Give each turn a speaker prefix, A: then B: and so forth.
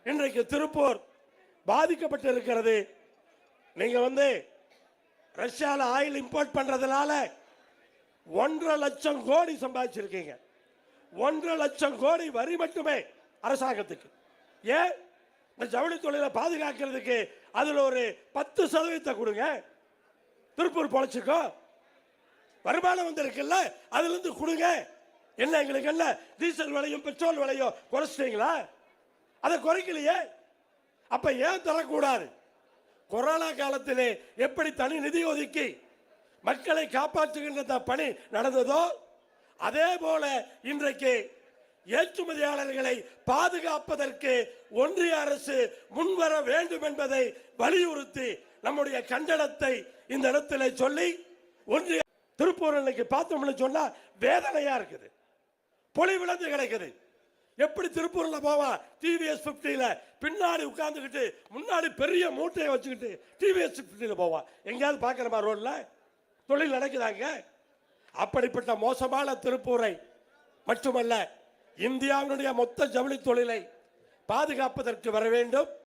A: இன்றைக்கு திருப்பூர் பாதிக்கப்பட்டு இருக்கிறது. நீங்க ரஷ்யால ஆயில் இம்போர்ட் பண்றதுனால 1.5 லட்சம் கோடி சம்பாதிச்சிருக்கீங்க. 1.5 லட்சம் கோடி வரி மட்டுமே அரசாங்கத்துக்கு. ஏன் இந்த ஜவுளி தொழிலை பாதுகாக்கிறதுக்கு அதுல ஒரு 10% கொடுங்க. திருப்பூர் பொழைச்சுக்கோ. வருமானம் வந்திருக்குல்ல, அதுல இருந்து கொடுங்க. என்ன எங்களுக்கு என்ன டீசல் விலையும் பெட்ரோல் விலையும் குறைச்சிட்டீங்களா? அதை குறைக்கலையே. அப்ப ஏன் தரக்கூடாது? கொரோனா காலத்திலே எப்படி தனி நிதி ஒதுக்கி மக்களை காப்பாற்றுகின்ற பணி நடந்ததோ அதே போல இன்றைக்கு ஏற்றுமதியாளர்களை பாதுகாப்பதற்கு ஒன்றிய அரசு முன்வர வேண்டும் என்பதை வலியுறுத்தி நம்முடைய கண்டனத்தை இந்த இடத்திலே சொல்லி, ஒன்றிய திருப்பூர் இன்னைக்கு பார்த்தோம்னு சொன்னா வேதனையா இருக்குது. பொலிவிழந்து கிடைக்குது. எப்படி திருப்பூர்ல போவா டிவிஎஸ் 50ல பின்னாடி உட்கார்ந்துக்கிட்டு முன்னாடி பெரிய மூட்டையை வச்சுக்கிட்டு டிவிஎஸ் 50ல போவா. எங்கேயாவது பார்க்கிறமா ரோட்ல தொழில் நடக்குதாங்க? அப்படிப்பட்ட மோசமான திருப்பூரை மட்டுமல்ல, இந்தியாவினுடைய மொத்த ஜவுளி தொழிலை பாதுகாப்பதற்கு வர வேண்டும்.